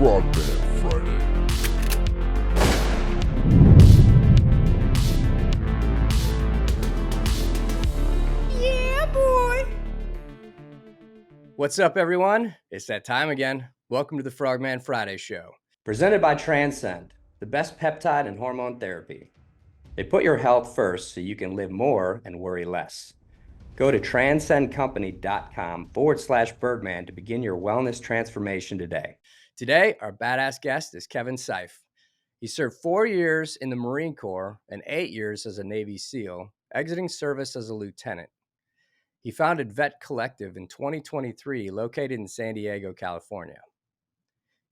Frogman Friday. Yeah, boy. What's up, everyone? It's that time again. Welcome to the Frogman Friday Show. Presented by Transcend, the best peptide and hormone therapy. They put your health first so you can live more and worry less. Go to transcendcompany.com/Birdman to begin your wellness transformation today. Today, our badass guest is Kevin Seiff. He served 4 years in the Marine Corps and 8 years as a Navy SEAL, exiting service as a lieutenant. He founded Vet Collective in 2023, located in San Diego, California.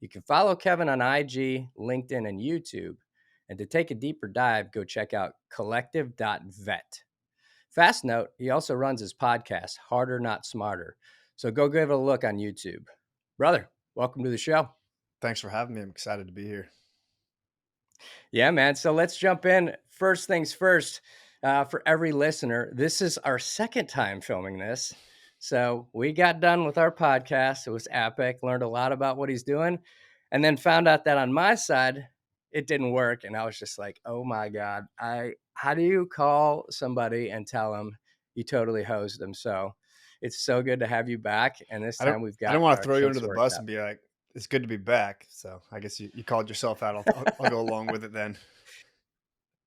You can follow Kevin on IG, LinkedIn, and YouTube. And to take a deeper dive, go check out collective.vet. Fast note, he also runs his podcast, Harder Not Smarter. So go give it a look on YouTube. Brother, welcome to the show. Thanks for having me. I'm excited to be here. Yeah, man. So let's jump in. First things first, for every listener, this is our second time filming this. So we got done with our podcast. It was epic. Learned a lot about what he's doing. And then found out that on my side, it didn't work. And I was just like, oh my God, how do you call somebody and tell them you totally hosed them? So it's so good to have you back. And this time we've got I don't want to our throw you kinks under the worked bus out. and be like, it's good to be back. So I guess you called yourself out. I'll go along with it then.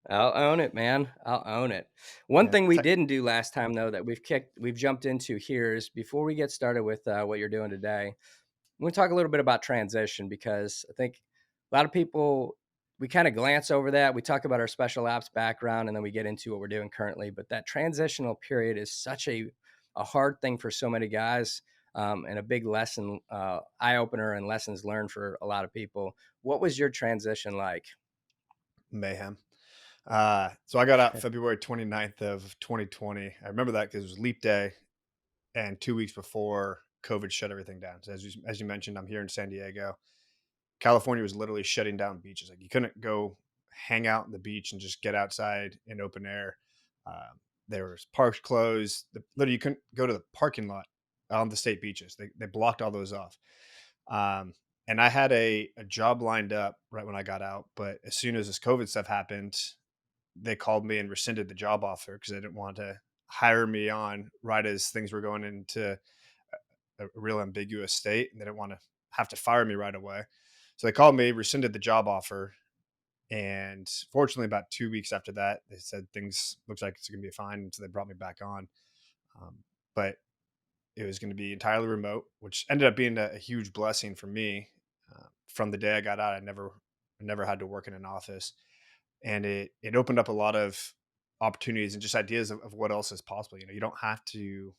I'll own it, man. I'll own it. One thing we didn't do last time, though, that we've jumped into here is before we get started with what you're doing today, we're going to talk a little bit about transition, because I think a lot of people, we kind of glance over that. We talk about our special ops background, and then we get into what we're doing currently. But that transitional period is such a hard thing for so many guys, and a big lesson, eye-opener and lessons learned for a lot of people. What was your transition like? Mayhem. So I got out February 29th of 2020. I remember that because it was leap day and 2 weeks before COVID shut everything down. So as you mentioned, I'm here in San Diego. California was literally shutting down beaches. Like you couldn't go hang out on the beach and just get outside in open air. There was parks closed. Literally, you couldn't go to the parking lot on the state beaches. They blocked all those off. And I had a job lined up right when I got out. But as soon as this COVID stuff happened, they called me and rescinded the job offer because they didn't want to hire me on right as things were going into a real ambiguous state. And they didn't want to have to fire me right away. So they called me, rescinded the job offer. And fortunately, about 2 weeks after that, they said things looks like it's going to be fine. And so they brought me back on. But it was going to be entirely remote, which ended up being a huge blessing for me. From the day I got out, I never had to work in an office, and it opened up a lot of opportunities and just ideas of what else is possible. You don't have to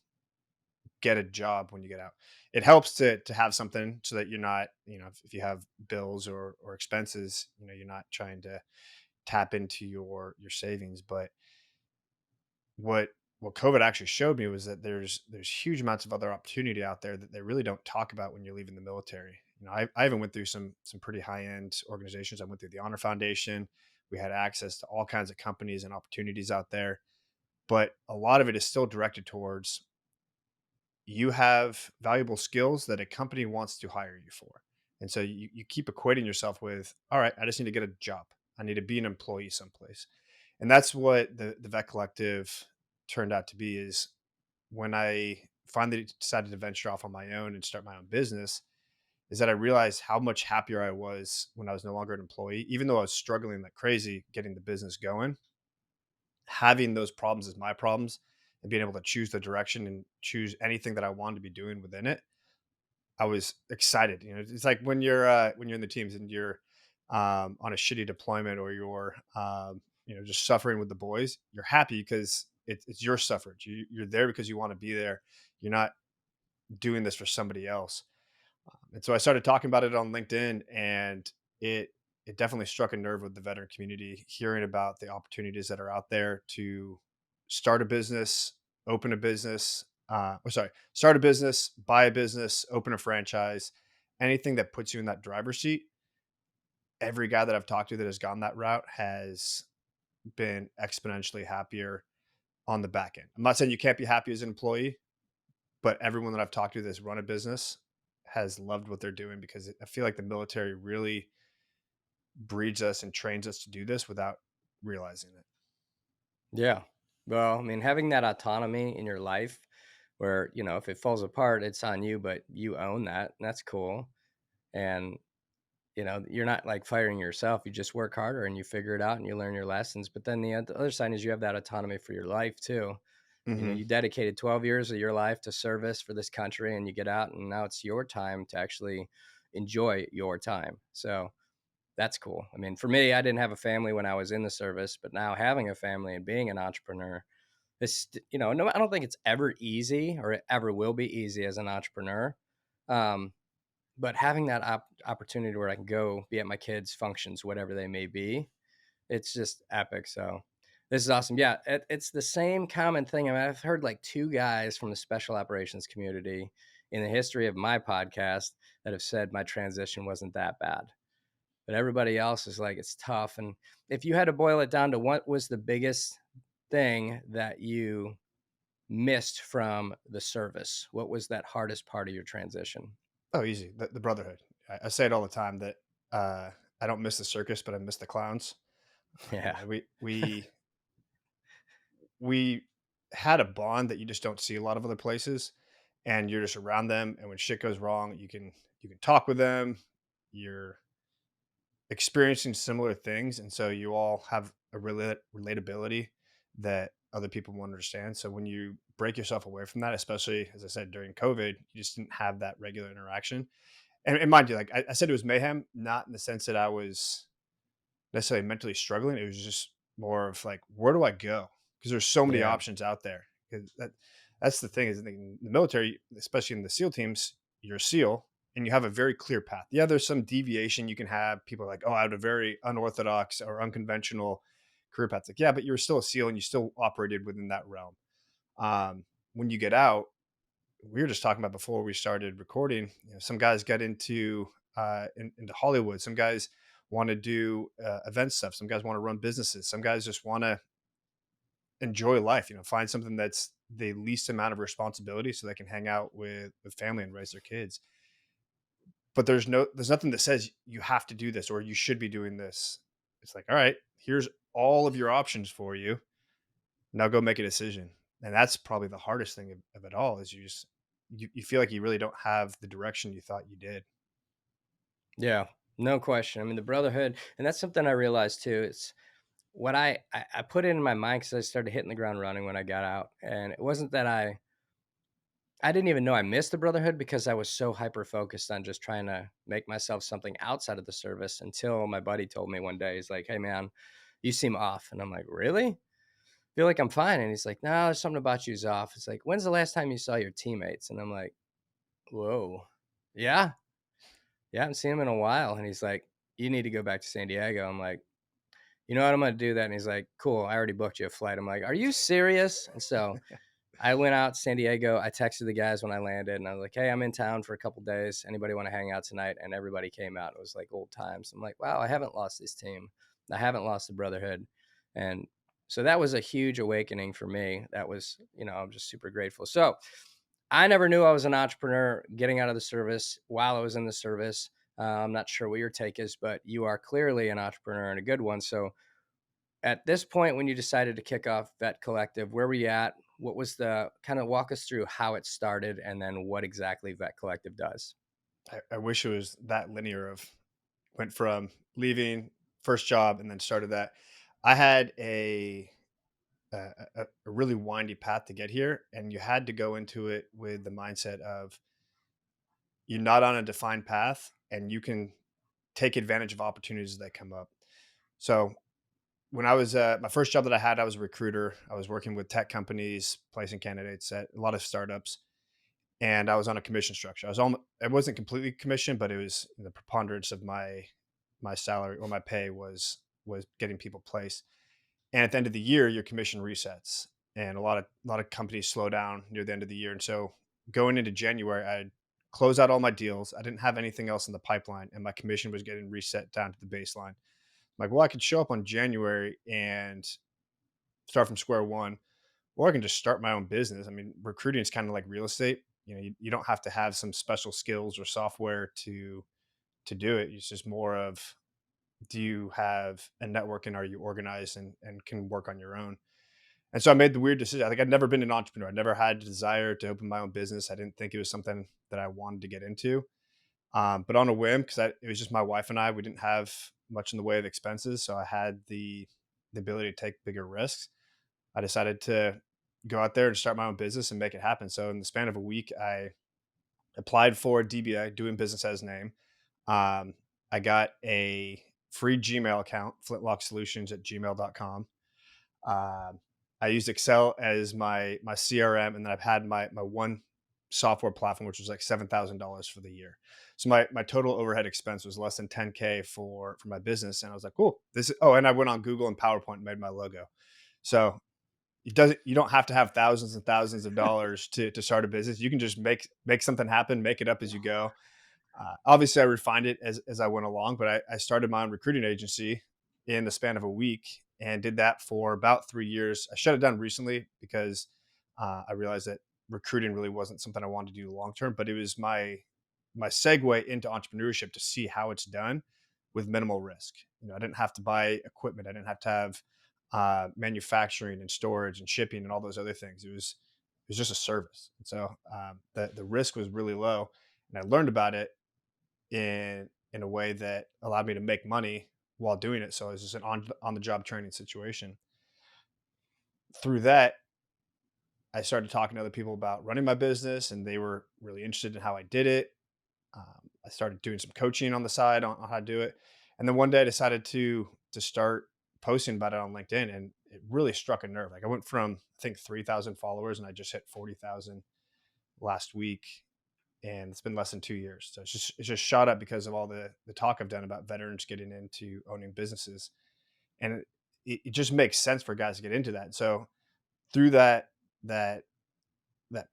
get a job when you get out. It helps to have something so that you're not, if you have bills or expenses, you're not trying to tap into your savings. But what COVID actually showed me was that there's huge amounts of other opportunity out there that they really don't talk about when you're leaving the military. I even went through some pretty high end organizations. I went through the Honor Foundation. We had access to all kinds of companies and opportunities out there, but a lot of it is still directed towards you have valuable skills that a company wants to hire you for. And so you keep equating yourself with, all right, I just need to get a job. I need to be an employee someplace. And that's what the Vet Collective turned out to be, is when I finally decided to venture off on my own and start my own business, is that I realized how much happier I was when I was no longer an employee. Even though I was struggling like crazy getting the business going, having those problems as my problems and being able to choose the direction and choose anything that I wanted to be doing within it, I was excited. It's like when you're in the teams and you're on a shitty deployment, or you're just suffering with the boys. You're happy because it's your suffrage. You're there because you want to be there. You're not doing this for somebody else. And so I started talking about it on LinkedIn, and it definitely struck a nerve with the veteran community, hearing about the opportunities that are out there to start a business, open a business, start a business, buy a business, open a franchise, anything that puts you in that driver's seat. Every guy that I've talked to that has gone that route has been exponentially happier on the back end. I'm not saying you can't be happy as an employee, but everyone that I've talked to that's run a business has loved what they're doing because I feel like the military really breeds us and trains us to do this without realizing it. Yeah. Well, I mean, having that autonomy in your life where, if it falls apart, it's on you, but you own that. And that's cool. And, you're not like firing yourself. You just work harder and you figure it out and you learn your lessons. But then the other side is you have that autonomy for your life too. Hmm. You dedicated 12 years of your life to service for this country and you get out and now it's your time to actually enjoy your time. So that's cool. I mean, for me, I didn't have a family when I was in the service, but now having a family and being an entrepreneur, no, I don't think it's ever easy or it ever will be easy as an entrepreneur. Um, but having that opportunity where I can go be at my kids' functions, whatever they may be, it's just epic. So this is awesome. Yeah, it's the same common thing. I mean, I've heard like two guys from the special operations community in the history of my podcast that have said my transition wasn't that bad. But everybody else is like, it's tough. And if you had to boil it down to what was the biggest thing that you missed from the service, what was that hardest part of your transition? Oh, easy. The brotherhood. I say it all the time that I don't miss the circus, but I miss the clowns. Yeah. We had a bond that you just don't see a lot of other places, and you're just around them. And when shit goes wrong, you can talk with them. You're experiencing similar things, and so you all have a relatability that other people won't understand. So when you break yourself away from that, especially as I said during COVID, you just didn't have that regular interaction. And mind you, like I said, it was mayhem, not in the sense that I was necessarily mentally struggling. It was just more of like, where do I go? Because there's so many Yeah. options out there. 'Cause that's the thing is in the military, especially in the SEAL teams, you're a SEAL and you have a very clear path. Yeah, there's some deviation you can have. People are like, oh, I had a very unorthodox or unconventional career path. It's like, yeah, but you're still a SEAL and you still operated within that realm. When you get out, we were just talking about before we started recording. Some guys get into Hollywood. Some guys want to do event stuff. Some guys want to run businesses. Some guys just want to enjoy life. Find something that's the least amount of responsibility, so they can hang out with family and raise their kids. But there's nothing that says you have to do this or you should be doing this. It's like, all right, here's all of your options for you. Now go make a decision. And that's probably the hardest thing of it all is you feel like you really don't have the direction you thought you did. Yeah. No question. I mean, the brotherhood, and that's something I realized too. It's what I put it in my mind because I started hitting the ground running when I got out. And it wasn't that I didn't even know I missed the brotherhood because I was so hyper focused on just trying to make myself something outside of the service until my buddy told me one day, he's like, "Hey man, you seem off." And I'm like, "Really?" Feel like I'm fine. And he's like, "No, there's something about you's off." It's like, "When's the last time you saw your teammates?" And I'm like, "Whoa. Yeah. Yeah, I haven't seen him in a while." And he's like, "You need to go back to San Diego." I'm like, "You know what? I'm gonna do that." And he's like, "Cool. I already booked you a flight." I'm like, "Are you serious?" And so I went out to San Diego. I texted the guys when I landed and I was like, "Hey, I'm in town for a couple days. Anybody want to hang out tonight?" And everybody came out. It was like old times. I'm like, wow, I haven't lost this team. I haven't lost the brotherhood. And so that was a huge awakening for me. That was, I'm just super grateful. So I never knew I was an entrepreneur getting out of the service while I was in the service. I'm not sure what your take is, but you are clearly an entrepreneur and a good one. So at this point, when you decided to kick off Vet Collective, where were you at? What was the kind of walk us through how it started and then what exactly Vet Collective does? I wish it was that linear of went from leaving first job and then started that. I had a really windy path to get here, and you had to go into it with the mindset of you're not on a defined path and you can take advantage of opportunities that come up. So when I was my first job that I had, I was a recruiter. I was working with tech companies, placing candidates at a lot of startups, and I was on a commission structure. It wasn't completely commission, but it was the preponderance of my salary or my pay was getting people placed. And at the end of the year, your commission resets, and a lot of companies slow down near the end of the year. And so going into January, I closed out all my deals. I didn't have anything else in the pipeline, and my commission was getting reset down to the baseline. I'm like, well, I could show up on January and start from square one, or I can just start my own business. I mean, recruiting is kind of like real estate. You don't have to have some special skills or software to do it. It's just more of, do you have a network and are you organized and can work on your own? And so I made the weird decision. I think I'd never been an entrepreneur. I never had a desire to open my own business. I didn't think it was something that I wanted to get into. But on a whim, because it was just my wife and I, we didn't have much in the way of expenses, so I had the ability to take bigger risks. I decided to go out there and start my own business and make it happen. So in the span of a week, I applied for DBA, doing business as name. Um, I got a free Gmail account, flintlocksolutions at gmail.com. Um, I used Excel as my CRM, and then I've had my one software platform, which was like $7,000 for the year. So my total overhead expense was less than 10K for my business, and I was like, cool. This is, oh, and I went on Google and PowerPoint and made my logo. So you don't have to have thousands and thousands of dollars to start a business. You can just make something happen, make it up as you go. Obviously, I refined it as I went along, but I started my own recruiting agency in the span of a week and did that for about 3 years. I shut it down recently because I realized that recruiting really wasn't something I wanted to do long term, but it was my segue into entrepreneurship to see how it's done with minimal risk. I didn't have to buy equipment. I didn't have to have manufacturing and storage and shipping and all those other things. It was just a service. And so the risk was really low, and I learned about it in a way that allowed me to make money while doing it. So it was just an on the job training situation. Through that, I started talking to other people about running my business, and they were really interested in how I did it. I started doing some coaching on the side on how to do it, and then one day I decided to start posting about it on LinkedIn, and it really struck a nerve. Like, I went from, I think, 3,000 followers, and I just hit 40,000 last week, and it's been less than 2 years. So it's just shot up because of all the talk I've done about veterans getting into owning businesses, and it just makes sense for guys to get into that. So through that that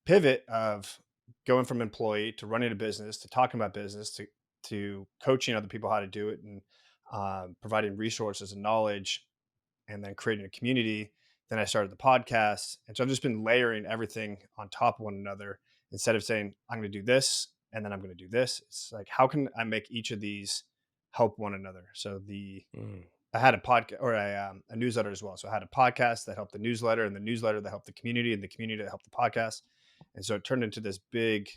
pivot of going from employee to running a business to talking about business to coaching other people how to do it, and providing resources and knowledge, and then creating a community. Then I started the podcast. And so I've just been layering everything on top of one another. Instead of saying, I'm going to do this and then I'm going to do this, it's like, how can I make each of these help one another? So Mm. I had a podcast, or a newsletter as well. So I had a podcast that helped the newsletter, and the newsletter that helped the community, and the community that helped the podcast. And so it turned into this big,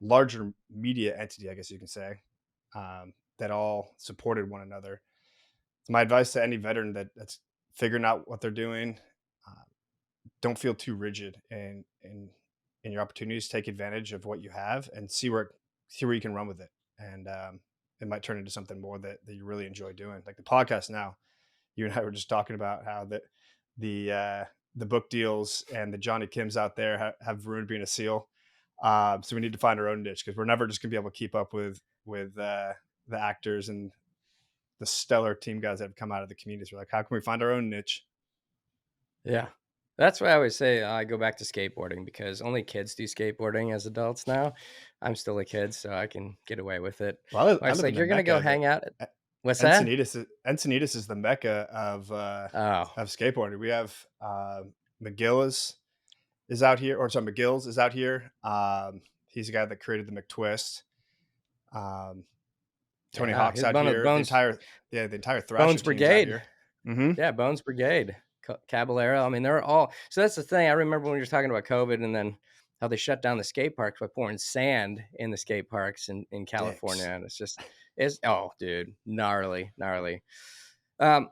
larger media entity, I guess you can say, that all supported one another. My advice to any veteran that's figuring out what they're doing: uh, don't feel too rigid in your opportunities. Take advantage of what you have and see where you can run with it. And it might turn into something more that you really enjoy doing. Like the podcast now, you and I were just talking about how the book deals and the Johnny Kims out there have ruined being a SEAL. So we need to find our own niche, because we're never just gonna be able to keep up with the actors and the stellar team guys that have come out of the communities. We're like, how can we find our own niche? Yeah. That's why I always say I go back to skateboarding, because only kids do skateboarding as adults now. I'm still a kid, so I can get away with it. Well, Well, I it's live in like, the you're gonna go mecca. hang out. E- What's that? Encinitas is the mecca Oh, of skateboarding. We have McGill is out here, or sorry, McGill's is out here. He's the guy that created the McTwist. Um, Tony yeah. Hawk's His out here. Bones The entire Thrasher Bones team's out Brigade. here. Hmm. Yeah, Bones Brigade, Caballero. I mean, they're all. So that's the thing. I remember when you were talking about COVID, and then how they shut down the skate parks by pouring sand in the skate parks in California, Dicks. and it's oh, dude, gnarly, gnarly. Um,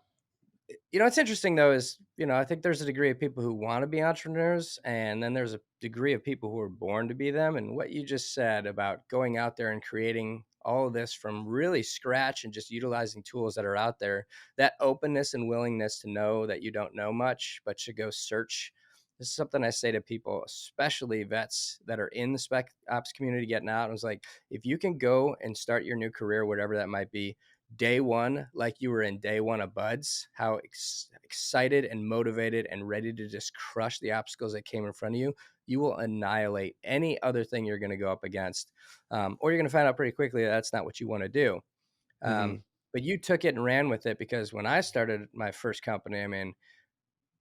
what's interesting though is, I think there's a degree of people who want to be entrepreneurs, and then there's a degree of people who are born to be them. And what you just said about going out there and creating all of this from really scratch and just utilizing tools that are out there, that openness and willingness to know that you don't know much, but to go search. This is something I say to people, especially vets that are in the spec ops community getting out. I was like, if you can go and start your new career, whatever that might be, day one, like you were in day one of buds, how excited and motivated and ready to just crush the obstacles that came in front of you, you will annihilate any other thing you're going to go up against. Or you're going to find out pretty quickly that that's not what you want to do. Hmm. But you took it and ran with it, because when I started my first company, I mean,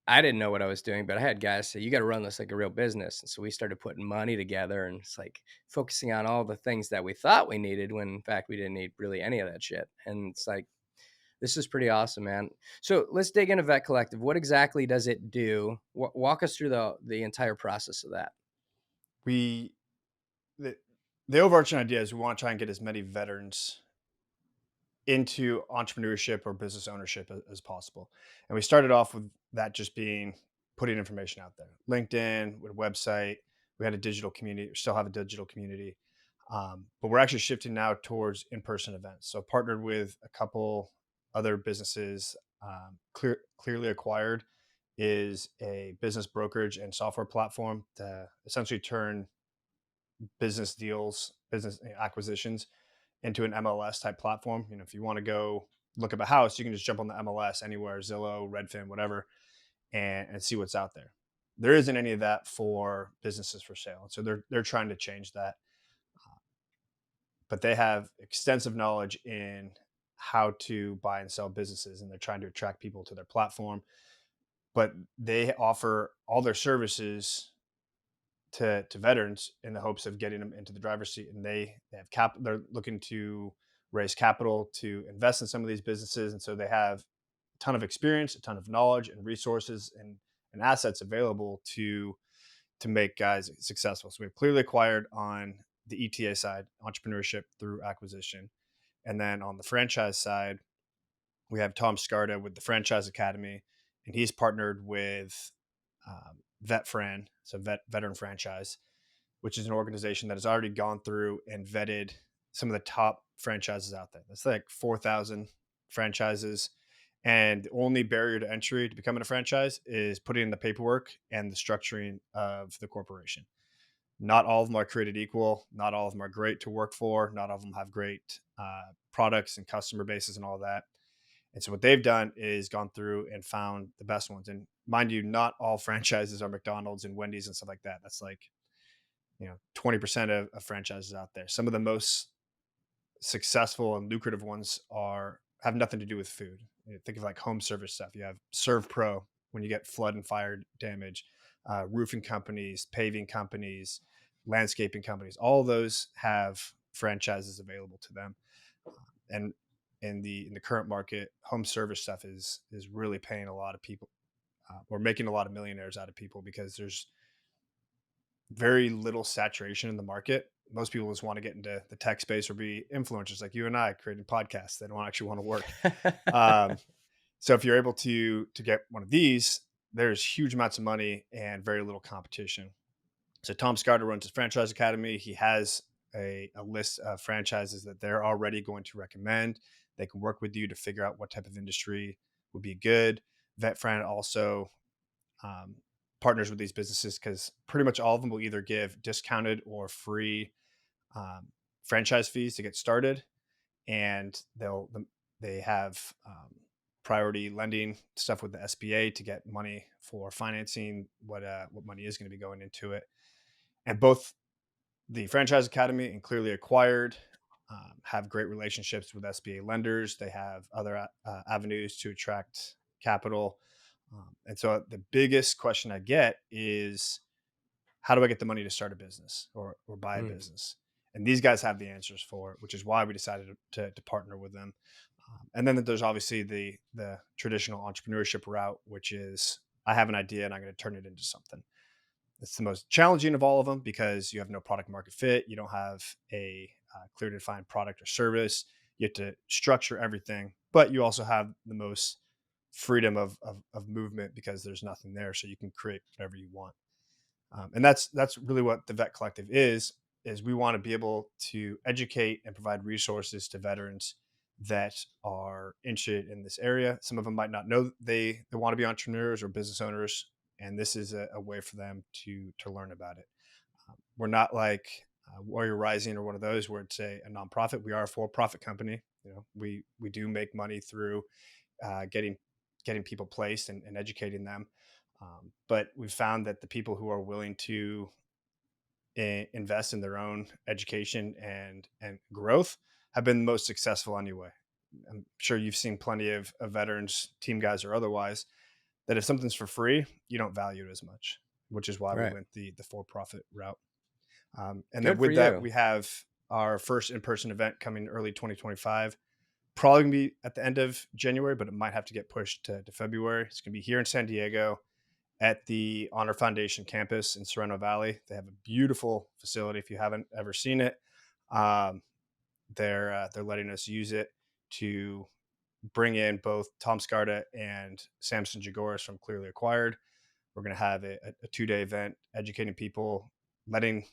I didn't know what I was doing, but I had guys say, "You got to run this like a real business." And so we started putting money together, and it's like focusing on all the things that we thought we needed when in fact we didn't need really any of that shit. And it's like, this is pretty awesome, man. So let's dig into Vet Collective. What exactly does it do? Walk us through the entire process of that. We the, the overarching idea is we want to try and get as many veterans into entrepreneurship or business ownership as possible. And we started off with that just being putting information out there. LinkedIn, with a website, we had a digital community, we still have a digital community. But we're actually shifting now towards in-person events. So partnered with a couple other businesses. Clearly Acquired is a business brokerage and software platform to essentially turn business deals, business acquisitions into an MLS type platform. If you want to go look up a house, you can just jump on the MLS anywhere, Zillow, Redfin, whatever, and see what's out there. There isn't any of that for businesses for sale. And so they're trying to change that. But they have extensive knowledge in how to buy and sell businesses, and they're trying to attract people to their platform. But they offer all their services to veterans in the hopes of getting them into the driver's seat. And they have they're looking to raise capital to invest in some of these businesses. And so they have a ton of experience, a ton of knowledge and resources and assets available to make guys successful. So we've Clearly Acquired on the ETA side, entrepreneurship through acquisition. And then on the franchise side, we have Tom Scarda with the Franchise Academy, and he's partnered with VetFran, so Veteran Franchise, which is an organization that has already gone through and vetted some of the top franchises out there. That's like 4,000 franchises. And the only barrier to entry to becoming a franchise is putting in the paperwork and the structuring of the corporation. Not all of them are created equal. Not all of them are great to work for. Not all of them have great products and customer bases and all that. And so what they've done is gone through and found the best ones. And mind you, not all franchises are McDonald's and Wendy's and stuff like that. That's like 20% of franchises out there. Some of the most successful and lucrative ones have nothing to do with food. Think of like home service stuff. You have Serve Pro when you get flood and fire damage, roofing companies, paving companies, landscaping companies. All of those have franchises available to them. And in the current market, home service stuff is really paying a lot of people, or making a lot of millionaires out of people, because there's very little saturation in the market. Most people just want to get into the tech space or be influencers like you and I creating podcasts. They don't actually want to work. Um, so if you're able to get one of these, there's huge amounts of money and very little competition. So Tom Scarter runs his franchise academy. He has a list of franchises that they're already going to recommend. They can work with you to figure out what type of industry would be good. VetFran also partners with these businesses, because pretty much all of them will either give discounted or free franchise fees to get started, and they have priority lending stuff with the SBA to get money for financing what money is going to be going into it. And both the Franchise Academy and Clearly Acquired have great relationships with SBA lenders. They have other avenues to attract capital. And so the biggest question I get is, how do I get the money to start a business or buy a Mm. business? And these guys have the answers for it, which is why we decided to partner with them. And then there's obviously the traditional entrepreneurship route, which is, I have an idea and I'm going to turn it into something. It's the most challenging of all of them, because you have no product market fit. You don't have a clear defined product or service. You have to structure everything, but you also have the most freedom of movement, because there's nothing there. So you can create whatever you want. And that's really what the Vet Collective is we want to be able to educate and provide resources to veterans that are interested in this area. Some of them might not know they want to be entrepreneurs or business owners, and this is a way for them to learn about it. We're not like Warrior Rising or one of those where it's a nonprofit. We are a for-profit company. We do make money through getting people placed and educating them. But we've found that the people who are willing to invest in their own education and growth have been the most successful anyway. I'm sure you've seen plenty of veterans, team guys or otherwise, that if something's for free, you don't value it as much, which is why we Right. went the for-profit route. And then Good for with that, you. we have our first in-person event coming early 2025. Probably gonna be at the end of January, but it might have to get pushed to February. It's gonna be here in San Diego at the Honor Foundation campus in Sorrento Valley. They have a beautiful facility. If you haven't ever seen it, um, they're letting us use it to bring in both Tom Scarda and Samson Jagoras from Clearly Acquired. We're going to have a 2 day event educating people, letting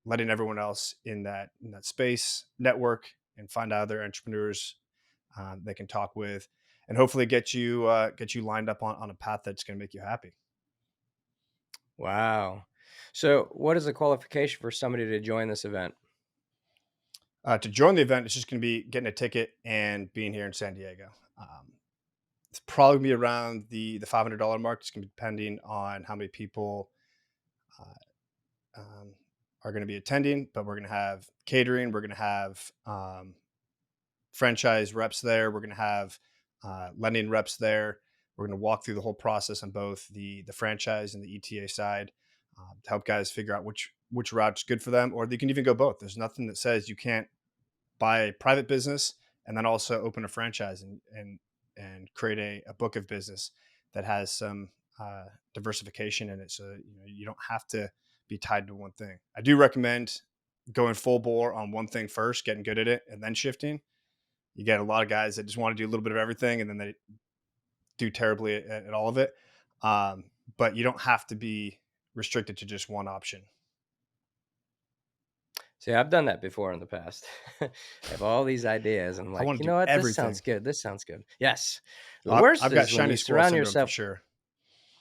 everyone else in that space network and find out other entrepreneurs they can talk with, and hopefully get you lined up on a path that's going to make you happy. Wow. So, what is the qualification for somebody to join this event? To join the event, it's just going to be getting a ticket and being here in San Diego. It's probably gonna be around the $500 mark. It's going to be depending on how many people um, are going to be attending, but we're going to have catering. We're going to have franchise reps there. We're going to have lending reps there. We're going to walk through the whole process on both the franchise and the ETA side to help guys figure out which route's good for them, or they can even go both. There's nothing that says you can't buy a private business and then also open a franchise and create a book of business that has some diversification in it, so you don't have to be tied to one thing. I do recommend going full bore on one thing first, getting good at it, and then shifting. You get a lot of guys that just want to do a little bit of everything and then they do terribly at all of it. Um, but you don't have to be restricted to just one option. See, I've done that before in the past. I have all these ideas. And I'm I like, want you to do know what? This sounds everything. good. This sounds good. Yes. The worst I've got is when shiny you squirrel surround syndrome for yourself. sure.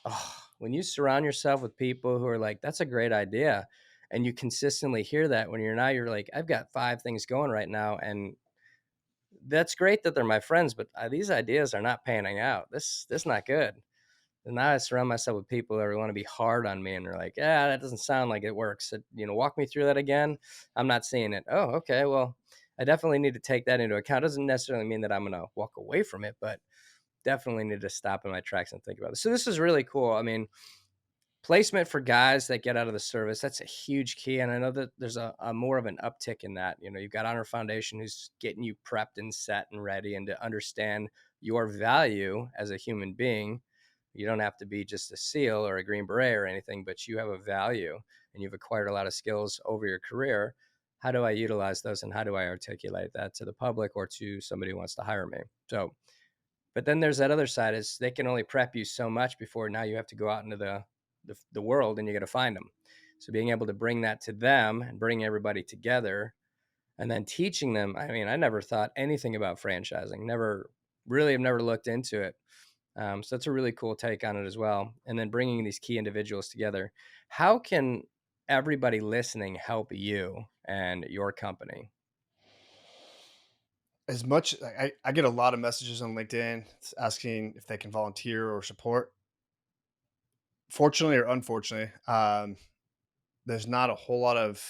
Oh, when you surround yourself with people who are like, that's a great idea. And you consistently hear that when you're like, I've got 5 things going right now. And that's great that they're my friends, but these ideas are not panning out. This is not good. And now I surround myself with people that want to be hard on me, and they're like, "Yeah, that doesn't sound like it works. Walk me through that again. I'm not seeing it." Oh, okay. Well, I definitely need to take that into account. Doesn't necessarily mean that I'm going to walk away from it, but definitely need to stop in my tracks and think about it. So this is really cool. I mean, placement for guys that get out of the service, that's a huge key. And I know that there's a more of an uptick in that. You've got Honor Foundation who's getting you prepped and set and ready and to understand your value as a human being. You don't have to be just a SEAL or a Green Beret or anything, but you have a value and you've acquired a lot of skills over your career. How do I utilize those and how do I articulate that to the public or to somebody who wants to hire me? So, but then there's that other side is they can only prep you so much before now you have to go out into the world and you got to find them. So being able to bring that to them and bring everybody together and then teaching them. I mean, I never thought anything about franchising. Never really have never looked into it. So that's a really cool take on it as well. And then bringing these key individuals together. How can everybody listening help you and your company? As much I get a lot of messages on LinkedIn asking if they can volunteer or support. Fortunately or unfortunately, there's not a whole lot of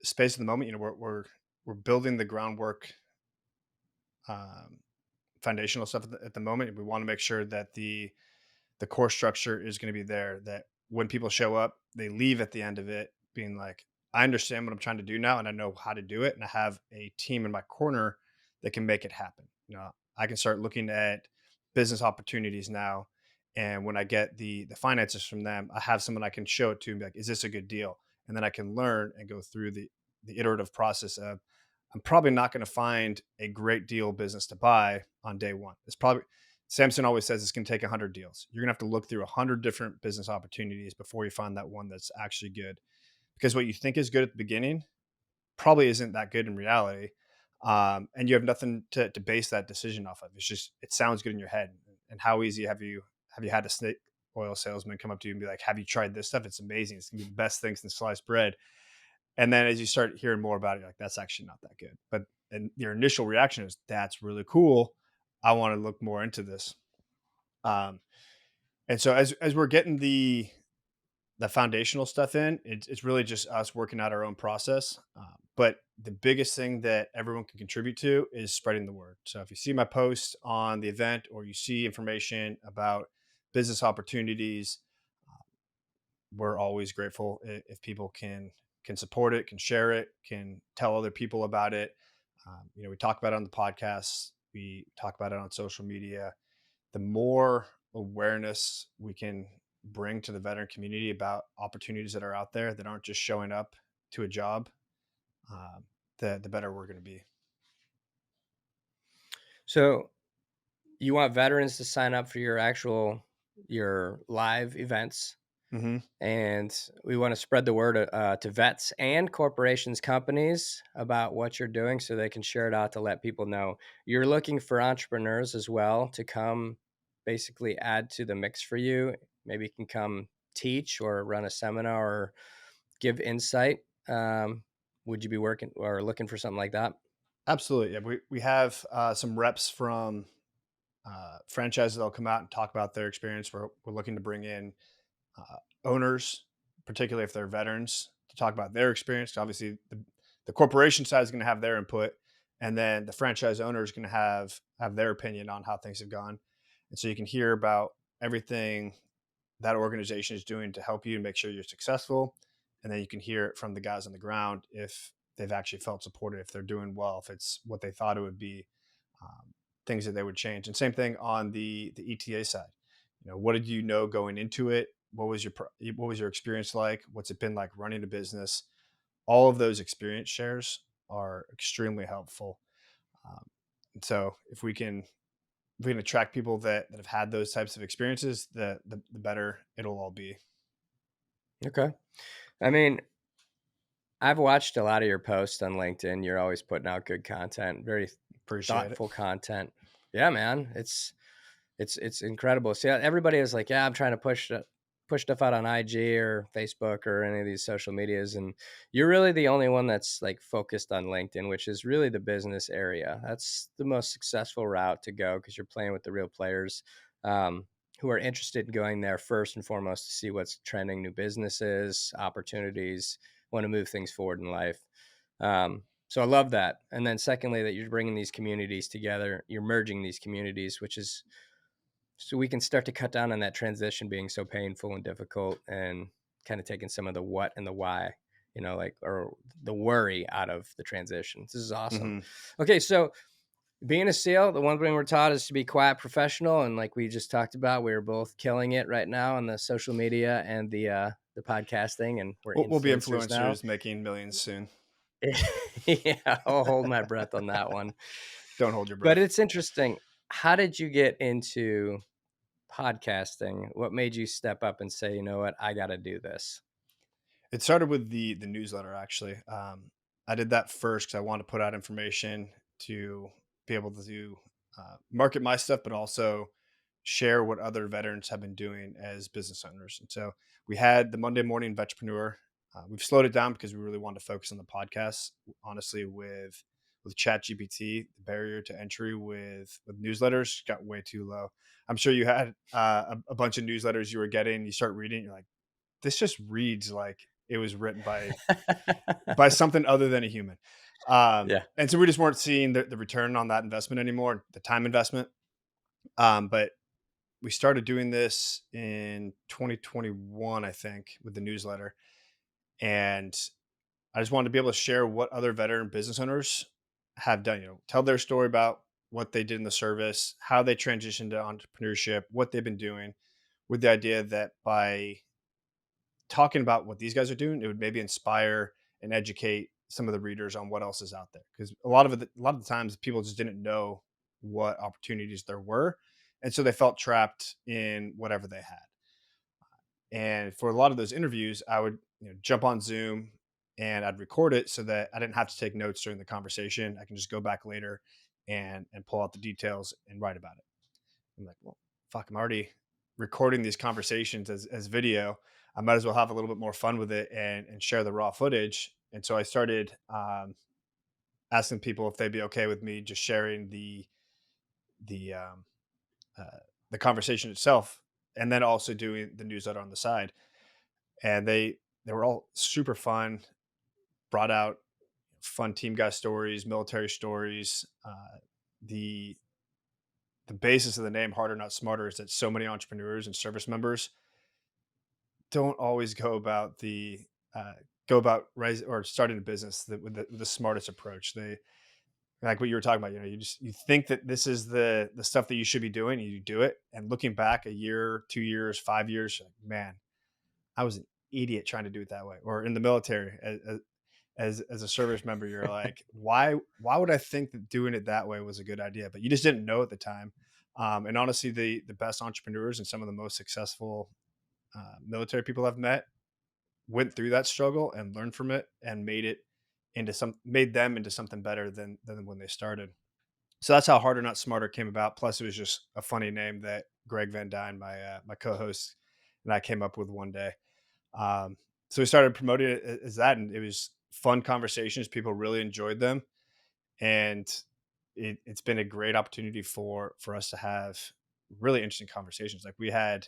space at the moment. We're building the groundwork, um, foundational stuff at the moment. We want to make sure that the core structure is going to be there. That when people show up, they leave at the end of it being like, I understand what I'm trying to do now, and I know how to do it, and I have a team in my corner that can make it happen. I can start looking at business opportunities now, and when I get the finances from them, I have someone I can show it to and be like, is this a good deal? And then I can learn and go through the iterative process of, I'm probably not going to find a great deal business to buy on day one. It's probably, Samson always says it's going to take 100 deals. You're going to have to look through 100 different business opportunities before you find that one that's actually good. Because what you think is good at the beginning probably isn't that good in reality. And you have nothing to base that decision off of. It's just, it sounds good in your head. And how easy have you had a snake oil salesman come up to you and be like, have you tried this stuff? It's amazing. It's gonna be the best thing since sliced bread. And then as you start hearing more about it, you're like, that's actually not that good. But and your initial reaction is, that's really cool. I want to look more into this. Um, and so as we're getting the foundational stuff in, it's really just us working out our own process. But the biggest thing that everyone can contribute to is spreading the word. So if you see my post on the event or you see information about business opportunities. We're always grateful if people can support it, can share it, can tell other people about it. We talk about it on the podcast, we talk about it on social media. The more awareness we can bring to the veteran community about opportunities that are out there that aren't just showing up to a job, um, the better we're going to be. So you want veterans to sign up for your live events, Hmm. and we want to spread the word to vets and corporations, companies about what you're doing so they can share it out to let people know. You're looking for entrepreneurs as well to come basically add to the mix for you. Maybe you can come teach or run a seminar or give insight. Would you be working or looking for something like that? Absolutely. Yeah, we have some reps from franchises that'll come out and talk about their experience. We're looking to bring in owners, particularly if they're veterans, to talk about their experience. Obviously, the corporation side is going to have their input, and then the franchise owner is going to have their opinion on how things have gone. And so you can hear about everything that organization is doing to help you and make sure you're successful. And then you can hear it from the guys on the ground if they've actually felt supported, if they're doing well, if it's what they thought it would be, things that they would change. And same thing on the ETA side. What did you know going into it? What was your experience like? What's it been like running a business? All of those experience shares are extremely helpful. Um, and so if we can attract people that have had those types of experiences, the better it'll all be. Okay. I mean, I've watched a lot of your posts on LinkedIn. You're always putting out good content, very Appreciate it. thoughtful content. Yeah, man. It's incredible. See, everybody is like, yeah, I'm trying to push stuff out on IG or Facebook or any of these social medias, and you're really the only one that's like focused on LinkedIn, which is really the business area. That's the most successful route to go because you're playing with the real players um, who are interested in going there first and foremost to see what's trending, new businesses, opportunities, want to move things forward in life. So I love that. And then secondly, that you're bringing these communities together, you're merging these communities, which is so we can start to cut down on that transition being so painful and difficult and kind of taking some of the what and the why, like, or the worry out of the transition. This is awesome. Hmm. Okay. So being a SEAL, the one thing we're taught is to be quiet, professional. And like we just talked about, we're both killing it right now on the social media and the podcasting, and we're We'll be influencers now. influencers making millions soon. Yeah. I'll hold my breath on that one. Don't hold your But breath. it's interesting. How did you get into podcasting? What made you step up and say, you know what, I got to do this? It started with the newsletter actually. I did that first because I wanted to put out information to be able to market my stuff, but also share what other veterans have been doing as business owners. And so we had the Monday morning Vetrepreneur. We've slowed it down because we really wanted to focus on the podcast. Honestly, with Chat GPT, the barrier to entry with newsletters got way too low. I'm sure you had a bunch of newsletters you were getting. You start reading, you're like, this just reads like it was written by something other than a human. Yeah. And so we just weren't seeing the return on that investment anymore, the time investment. But we started doing this in 2021, I think, with the newsletter. And I just wanted to be able to share what other veteran business owners have done, tell their story about what they did in the service, how they transitioned to entrepreneurship, what they've been doing, with the idea that by talking about what these guys are doing, it would maybe inspire and educate some of the readers on what else is out there. Because a lot of the times, people just didn't know what opportunities there were, and so they felt trapped in whatever they had. And for a lot of those interviews, I would jump on Zoom and I'd record it so that I didn't have to take notes during the conversation. I can just go back later and pull out the details and write about it. I'm like, well, fuck, I'm already recording these conversations as video. I might as well have a little bit more fun with it and share the raw footage. And so I started asking people if they'd be okay with me just sharing the uh, the conversation itself, and then also doing the newsletter on the side. And they were all super fun. Brought out fun team guy stories, military stories. The the basis of the name Harder Not Smarter is that so many entrepreneurs and service members don't always uh, go about rise or starting a business with the smartest approach. They like what you were talking about. You think that this is the stuff that you should be doing, and you do it. And looking back a year, 2 years, 5 years, you're like, man, I was an idiot trying to do it that way. Or in the military, as a service member, you're like, why would I think that doing it that way was a good idea? But you just didn't know at the time. And honestly, the best entrepreneurs and some of the most successful military people I've met went through that struggle and learned from it and made them into something better than when they started. So that's how Harder Not Smarter came about. Plus, it was just a funny name that Greg VanDyne, my co-host, and I came up with one day. Um, so we started promoting it as that, and it was fun conversations. People really enjoyed them, and it's been a great opportunity for us to have really interesting conversations. Like we had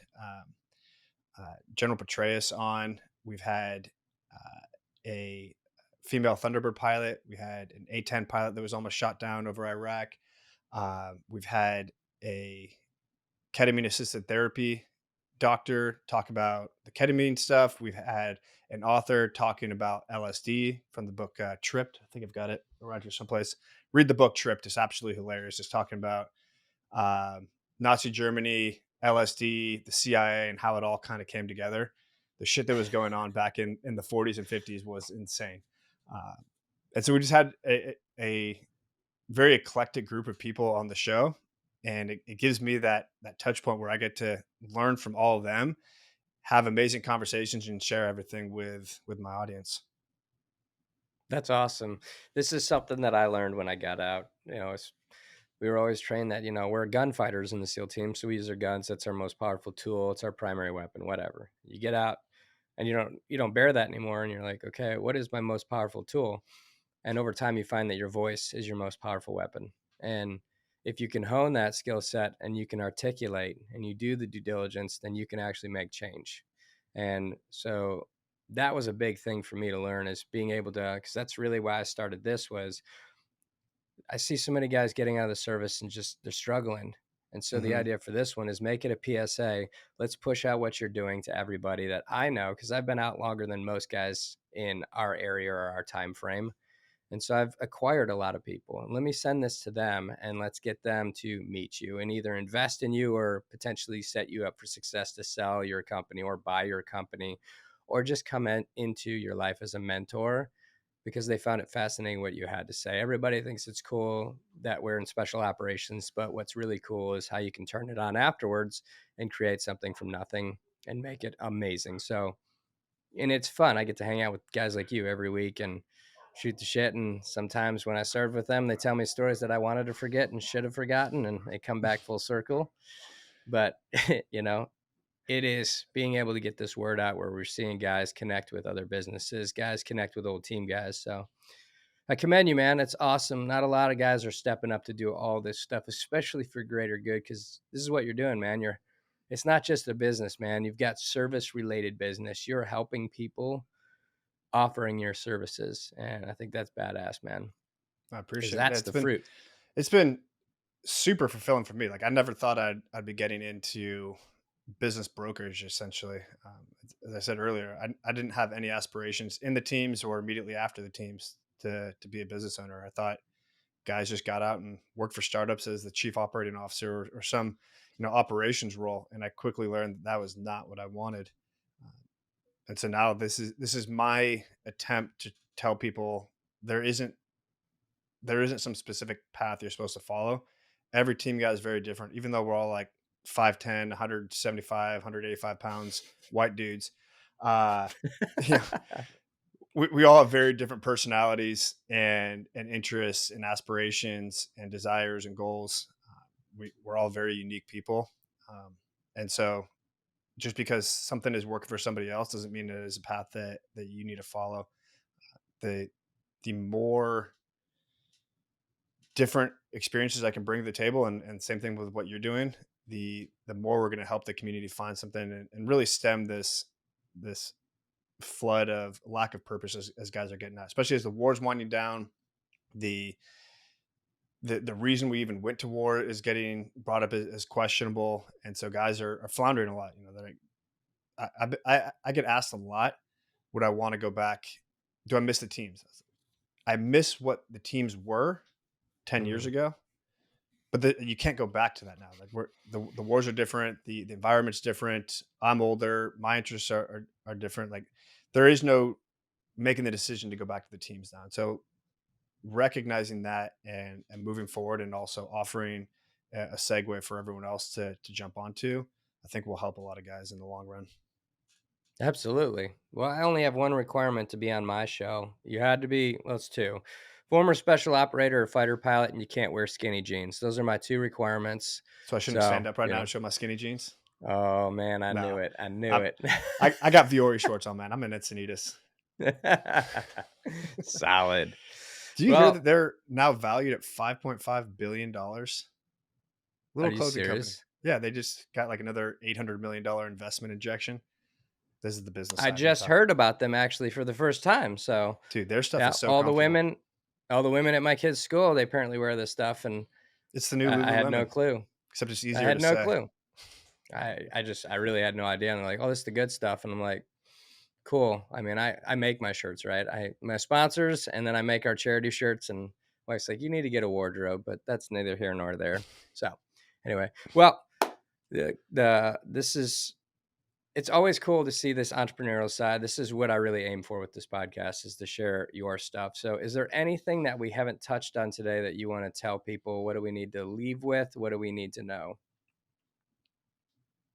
General Petraeus on. We've had a female Thunderbird pilot. We had an A-10 pilot that was almost shot down over Iraq. We've had a ketamine assisted therapy doctor talk about the ketamine stuff. We've had an author talking about LSD from the book Tripped. I think I've got it around here someplace. Read the book Tripped. It's absolutely hilarious. Just talking about um, Nazi Germany, LSD, the CIA, and how it all kind of came together. The shit that was going on back in the 40s and 50s was insane. Uh, and so we just had a very eclectic group of people on the show. And it gives me that touch point where I get to learn from all of them, have amazing conversations, and share everything with my audience. That's awesome. This is something that I learned when I got out. We were always trained that, we're gunfighters in the SEAL team. So we use our guns. That's our most powerful tool. It's our primary weapon, whatever. You get out and you don't bear that anymore. And you're like, okay, what is my most powerful tool? And over time, you find that your voice is your most powerful weapon. And if you can hone that skill set and you can articulate and you do the due diligence, then you can actually make change. And so that was a big thing for me to learn, is being able to, because that's really why I started this. Was I see so many guys getting out of the service and just they're struggling. And so the Hmm. idea for this one is make it a PSA. Let's push out what you're doing to everybody that I know, because I've been out longer than most guys in our area or our time frame. And so I've acquired a lot of people. Let me send this to them and let's get them to meet you and either invest in you or potentially set you up for success to sell your company or buy your company, or just come into your life as a mentor because they found it fascinating what you had to say. Everybody thinks it's cool that we're in special operations, but what's really cool is how you can turn it on afterwards and create something from nothing and make it amazing. So, and it's fun. I get to hang out with guys like you every week and shoot the shit. And sometimes when I serve with them, they tell me stories that I wanted to forget and should have forgotten, and they come back full circle. But you know, it is being able to get this word out where we're seeing guys connect with other businesses, guys connect with old team guys. So I commend you, man. It's awesome. Not a lot of guys are stepping up to do all this stuff, especially for greater good, because this is what you're doing, man. It's not just a business, man. You've got service related business. You're helping people, offering your services. And I think that's badass, man, I because appreciate it. Yeah, that's the fruit. it's been super fulfilling for me. Like I never thought I'd be getting into business brokerage essentially. As I said earlier, I didn't have any aspirations in the teams or immediately after the teams to be a business owner. I thought guys just got out and worked for startups as the chief operating officer or some operations role, and I quickly learned that was not what I wanted. Uh, and so now this is my attempt to tell people there isn't there isn't some specific path you're supposed to follow. Every team guy is very different, even though we're all like 5'10", 175, 185 pounds, white dudes. Uh, yeah, we all have very different personalities and interests and aspirations and desires and goals. We're all very unique people. And so just because something is working for somebody else doesn't mean it is a path that you need to follow. The, the more different experiences I can bring to the table, and same thing with what you're doing, the more we're going to help the community find something and really stem this flood of lack of purpose as guys are getting out, especially as the war's winding down. The the reason we even went to war is getting brought up as questionable, and so guys are floundering a lot. You know, they're like, I get asked a lot, would I want to go back? Do I miss the teams? I miss what the teams were 10 years Mhm. ago, but you can't go back to that now. Like the wars are different, the environment's different. I'm older, my interests are different. Like there is no making the decision to go back to the teams now. And so recognizing that and moving forward, and also offering a segue for everyone else to jump onto, I think will help a lot of guys in the long run. Absolutely. Well, I only have one requirement to be on my show. You had to be, well, it's two. Former special operator or fighter pilot, and you can't wear skinny jeans. Those are my two requirements. So I shouldn't So, stand up right now and show my skinny jeans. oh man, I No, knew it. I knew I'm, it. I got Viore shorts on, man. I'm in Encinitas. Solid. Do you hear that Well, they're now valued at $5.5 billion? are Little you clothing company. serious? Yeah, they just got like another $800 million investment injection. This is the business I side of me just talking. heard about them actually for the first time. So, Dude, their stuff yeah, is so comfortable. all the women at my kids' school, they apparently wear this stuff, and It's the new I had no Lululemon, clue. except it's I easier had to no say. clue. I really had no idea. And they're like, "Oh, this is the good stuff," and I'm like, "Cool." I mean, I make my shirts, right? I my sponsors, and then I make our charity shirts. And wife's like, "You need to get a wardrobe," but that's neither here nor there. So, anyway, well, the this is it's always cool to see this entrepreneurial side. This is what I really aim for with this podcast, is to share your stuff. So is there anything that we haven't touched on today that you want to tell people? What do we need to leave with? What do we need to know?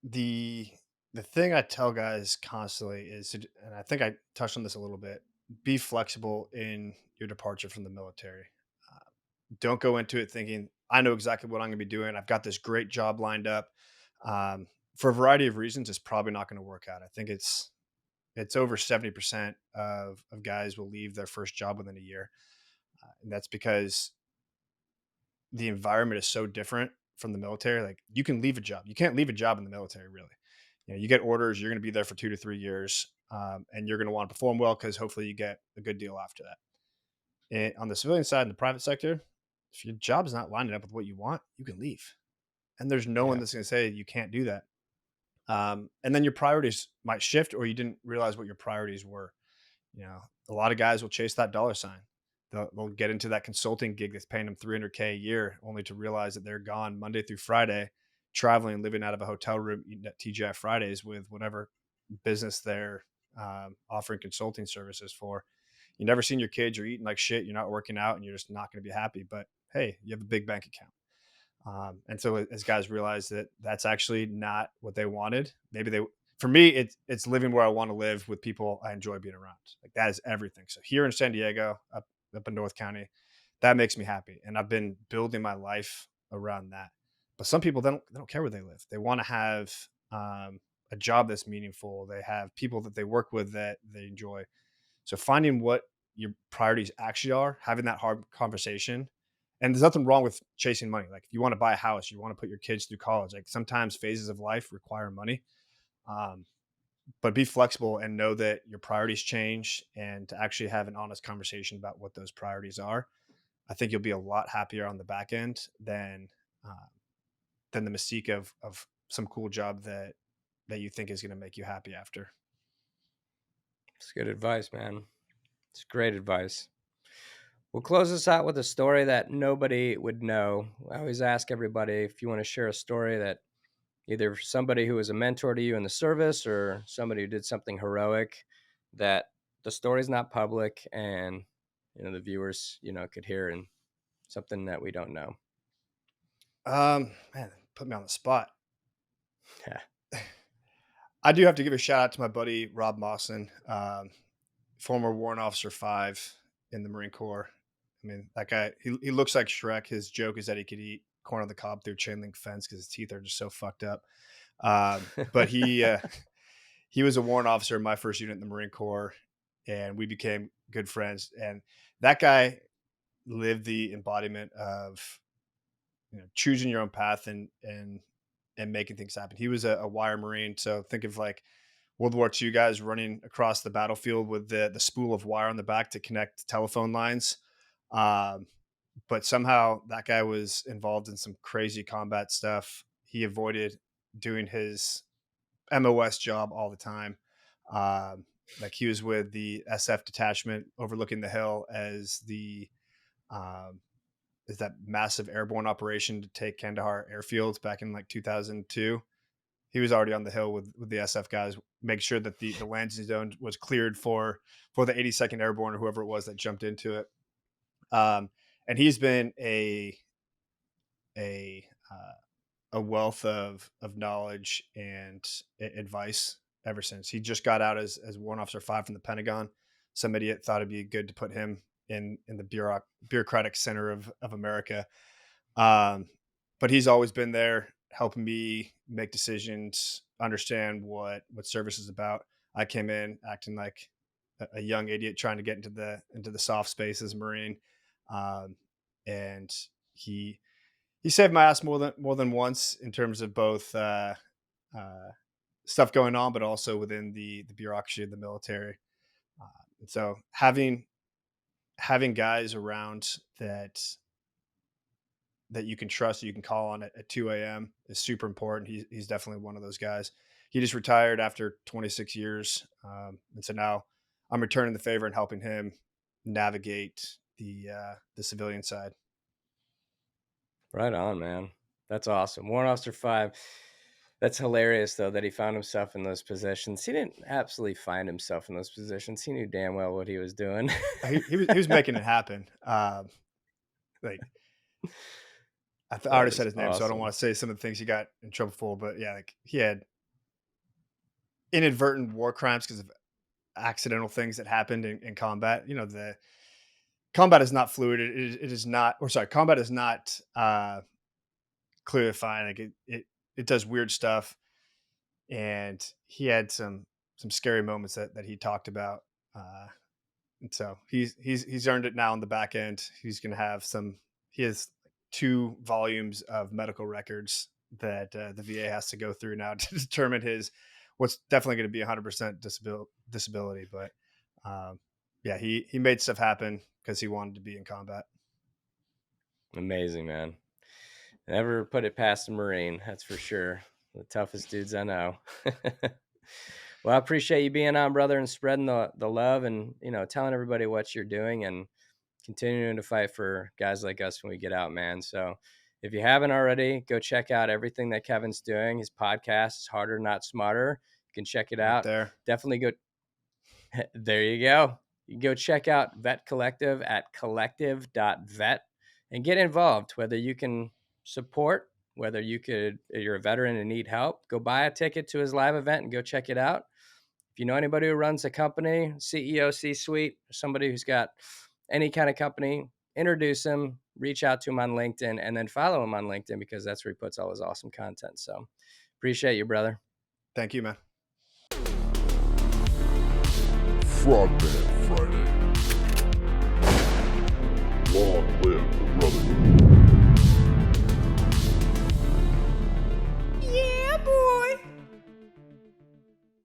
The the thing I tell guys constantly is, and I think I touched on this a little bit, be flexible in your departure from the military. Uh, don't go into it thinking I know exactly what I'm going to be doing. I've got this great job lined up. For a variety of reasons, it's probably not going to work out. I think it's over 70% of guys will leave their first job within a year, and that's because the environment is so different from the military. Like you can leave a job, you can't leave a job in the military, really. You know, you get orders, you're going to be there for 2 to 3 years, and you're going to want to perform well because hopefully you get a good deal after that. And on the civilian side, in the private sector, if your job is not lining up with what you want, you can leave, and there's no one Yeah. that's going to say you can't do that. And then your priorities might shift, or you didn't realize what your priorities were. You know, a lot of guys will chase that dollar sign. They'll get into that consulting gig that's paying them 300K a year, only to realize that they're gone Monday through Friday, traveling, living out of a hotel room, eating at TGI Fridays with whatever business they're offering consulting services for. You never seen your kids, you're eating like shit, you're not working out, and you're just not going to be happy. But hey, you have a big bank account. And so as guys realize that that's actually not what they wanted, maybe they, for me, it's living where I want to live with people I enjoy being around. Like that is everything. So here in San Diego, up in North County, that makes me happy. And I've been building my life around that. But some people they don't care where they live. They want to have a job that's meaningful. They have people that they work with that they enjoy. So finding what your priorities actually are, having that hard conversation. And there's nothing wrong with chasing money. Like if you want to buy a house, you want to put your kids through college. Like sometimes phases of life require money. Um, but be flexible and know that your priorities change, and to actually have an honest conversation about what those priorities are. I think you'll be a lot happier on the back end uh, than the mystique of some cool job that you think is going to make you happy after. It's good advice, man. It's great advice. We'll close this out with a story that nobody would know. I always ask everybody if you want to share a story that either somebody who was a mentor to you in the service or somebody who did something heroic, that the story's not public, and the viewers could hear, and something that we don't know. Man, put me on the spot. Yeah. I do have to give a shout out to my buddy Rob Mawson, former Warrant Officer 5 in the Marine Corps. I mean, that guy, he looks like Shrek. His joke is that he could eat corn on the cob through a chain link fence because his teeth are just so fucked up. But he was a warrant officer in my first unit in the Marine Corps, and we became good friends. And that guy lived the embodiment of choosing your own path and making things happen. He was a wire Marine, so think of like World War II guys running across the battlefield with the spool of wire on the back to connect telephone lines. Um, But somehow that guy was involved in some crazy combat stuff. He avoided doing his MOS job all the time. Like he was with the SF detachment overlooking the hill as the um, is that massive airborne operation to take Kandahar airfield back in like 2002. He was already on the hill with the SF guys, make sure that the landing zone was cleared for the 82nd Airborne or whoever it was that jumped into it. And he's been a uh, a wealth of knowledge and advice ever since. He just got out as Warrant Officer 5 from the Pentagon. Some idiot thought it'd be good to put him in the bureaucratic center of America. Um, but he's always been there helping me make decisions, understand what service is about. I came in acting like a young idiot trying to get into the soft space as a Marine. Um, and he saved my ass more than once in terms of both uh, stuff going on, but also within the bureaucracy of the military. And so having guys around that you can trust, that you can call on at 2 a.m. is super important. He's definitely one of those guys. He just retired after 26 years, and so now I'm returning the favor and helping him navigate the civilian side. Right on, man. That's awesome. Warrant Officer 5. That's hilarious, though, that he found himself in those positions. He didn't absolutely find himself in those positions. He knew damn well what he was doing. He was making it happen. Like I already said his name, so I don't want to say some of the things he got in trouble for. But yeah, like he had inadvertent war crimes because of accidental things that happened in combat. You know, the combat is not fluid. It is not, or sorry, combat is not clearly defined. Like it does weird stuff, and he had some scary moments that he talked about. And so he's earned it now on the back end. He's going to have some. He has 2 volumes of medical records that the VA has to go through now to determine his what's definitely going to be 100% disability. But yeah, he made stuff happen because he wanted to be in combat. Amazing, man. Never put it past a Marine, that's for sure. The toughest dudes I know. Well, I appreciate you being on, brother, and spreading the love and, telling everybody what you're doing and continuing to fight for guys like us when we get out, man. So if you haven't already, go check out everything that Kevin's doing. His podcast is Harder, Not Smarter. You can check it out. There. Definitely go. There you go. You can go check out Vet Collective at collective.vet and get involved, whether you can support, whether you're a veteran and need help, go buy a ticket to his live event and go check it out. If you know anybody who runs a company, CEO, C-suite, somebody who's got any kind of company, introduce him, reach out to him on LinkedIn, and then follow him on LinkedIn because that's where he puts all his awesome content. So appreciate you, brother. Thank you, man. Frogman